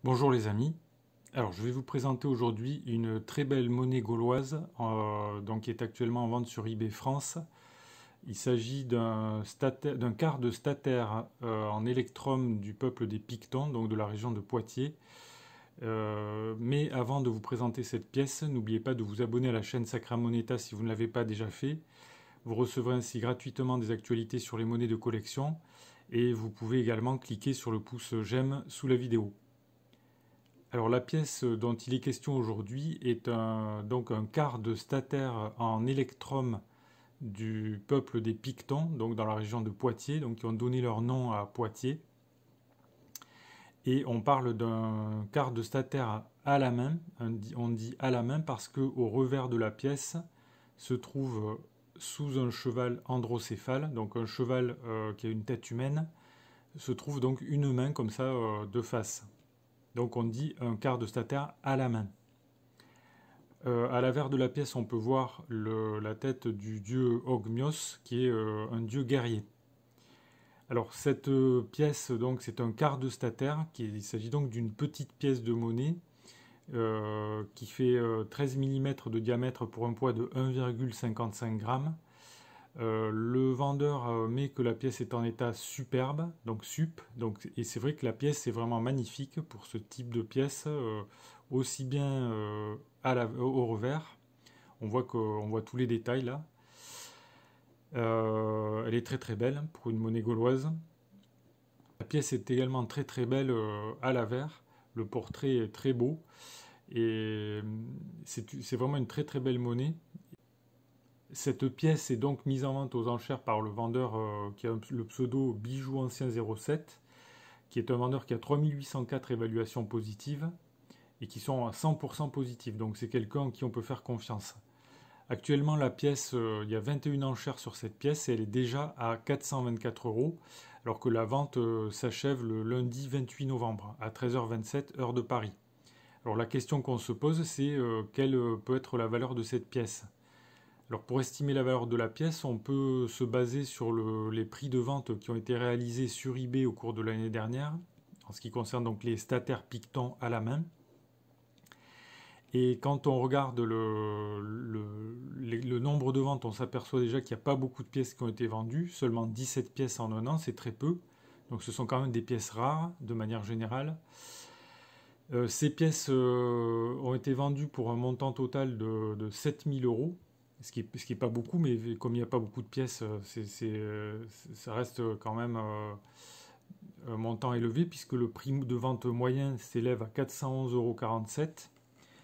Bonjour les amis, alors je vais vous présenter aujourd'hui une très belle monnaie gauloise qui est actuellement en vente sur eBay France. Il s'agit d'un quart de statère en électrum du peuple des Pictons, donc de la région de Poitiers. Mais avant de vous présenter cette pièce, n'oubliez pas de vous abonner à la chaîne Sacra Moneta si vous ne l'avez pas déjà fait. Vous recevrez ainsi gratuitement des actualités sur les monnaies de collection et vous pouvez également cliquer sur le pouce j'aime sous la vidéo. Alors la pièce dont il est question aujourd'hui est donc un quart de statère en électrum du peuple des Pictons, donc dans la région de Poitiers, donc qui ont donné leur nom à Poitiers. Et on parle d'un quart de statère à la main. On dit à la main parce qu'au revers de la pièce se trouve sous un cheval androcéphale, donc un cheval qui a une tête humaine, se trouve donc une main comme ça de face. Donc on dit un quart de statère à la main. À l'avers de la pièce, on peut voir la tête du dieu Ogmios, qui est un dieu guerrier. Alors cette pièce, donc, c'est un quart de statère. Il s'agit donc d'une petite pièce de monnaie qui fait 13 mm de diamètre pour un poids de 1,55 g. Le vendeur met que la pièce est en état superbe, donc sup, et c'est vrai que la pièce est vraiment magnifique pour ce type de pièce, aussi bien au revers, on voit tous les détails là. Elle est très très belle pour une monnaie gauloise. La pièce est également très très belle à l'avers, le portrait est très beau, et c'est vraiment une très très belle monnaie. Cette pièce est donc mise en vente aux enchères par le vendeur qui a le pseudo Bijou Ancien 07, qui est un vendeur qui a 3804 évaluations positives et qui sont à 100% positives. Donc c'est quelqu'un en qui on peut faire confiance. Actuellement, la pièce, il y a 21 enchères sur cette pièce et elle est déjà à 424 €, alors que la vente s'achève le lundi 28 novembre à 13h27 heure de Paris. Alors la question qu'on se pose, c'est quelle peut être la valeur de cette pièce ? Alors pour estimer la valeur de la pièce, on peut se baser sur les prix de vente qui ont été réalisés sur eBay au cours de l'année dernière, en ce qui concerne donc les statères Pictons à la main. Et quand on regarde le nombre de ventes, on s'aperçoit déjà qu'il n'y a pas beaucoup de pièces qui ont été vendues, seulement 17 pièces en un an, c'est très peu. Donc ce sont quand même des pièces rares de manière générale. Ces pièces ont été vendues pour un montant total de 7000 €. Ce qui est pas beaucoup, mais comme il n'y a pas beaucoup de pièces, ça reste quand même un montant élevé, puisque le prix de vente moyen s'élève à 411,47 €,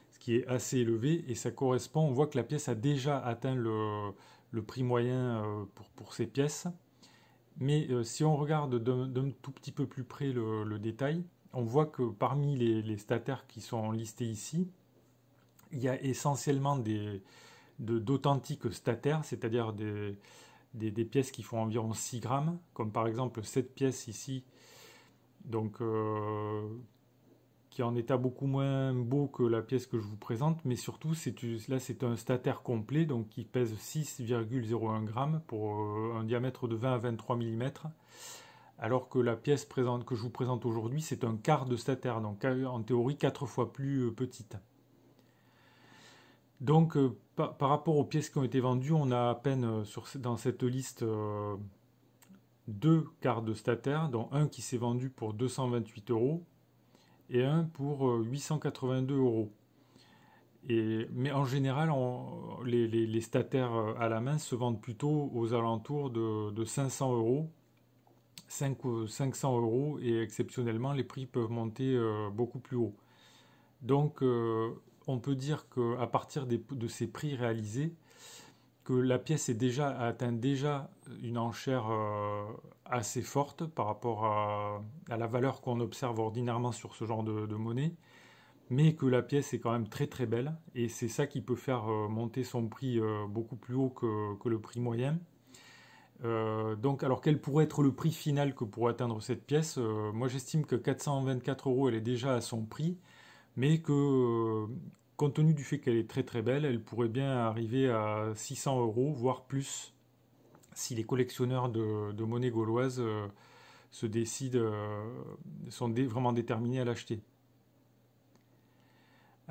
ce qui est assez élevé, et ça correspond, on voit que la pièce a déjà atteint le prix moyen pour ces pièces. Mais si on regarde d'un tout petit peu plus près le détail, on voit que parmi les statères qui sont listés ici, il y a essentiellement d'authentiques statères, c'est-à-dire des pièces qui font environ 6 grammes, comme par exemple cette pièce ici, donc, qui est en état beaucoup moins beau que la pièce que je vous présente, mais surtout là c'est un statère complet, donc qui pèse 6,01 grammes pour un diamètre de 20 à 23 mm, alors que la pièce que je vous présente aujourd'hui c'est un quart de statère, donc en théorie 4 fois plus petite. Donc, par rapport aux pièces qui ont été vendues, on a à peine dans cette liste deux quarts de statère, dont un qui s'est vendu pour 228 € et un pour 882 €. Mais en général, les statères à la main se vendent plutôt aux alentours de 500 €, 500 €, et exceptionnellement, les prix peuvent monter beaucoup plus haut. Donc, on peut dire qu'à partir de ces prix réalisés, que la pièce atteint déjà une enchère assez forte par rapport à la valeur qu'on observe ordinairement sur ce genre de monnaie, mais que la pièce est quand même très très belle, et c'est ça qui peut faire monter son prix beaucoup plus haut que le prix moyen. Donc, alors quel pourrait être le prix final que pourrait atteindre cette pièce ? Moi j'estime que 424 € elle est déjà à son prix, mais que compte tenu du fait qu'elle est très très belle, elle pourrait bien arriver à 600 €, voire plus, si les collectionneurs de monnaie gauloise se décident, sont vraiment déterminés à l'acheter.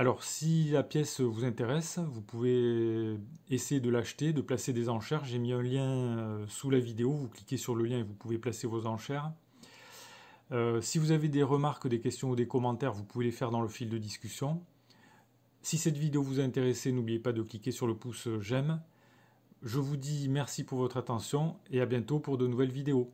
Alors, si la pièce vous intéresse, vous pouvez essayer de l'acheter, de placer des enchères. J'ai mis un lien sous la vidéo, vous cliquez sur le lien et vous pouvez placer vos enchères. Si vous avez des remarques, des questions ou des commentaires, vous pouvez les faire dans le fil de discussion. Si cette vidéo vous a intéressé, n'oubliez pas de cliquer sur le pouce j'aime. Je vous dis merci pour votre attention et à bientôt pour de nouvelles vidéos.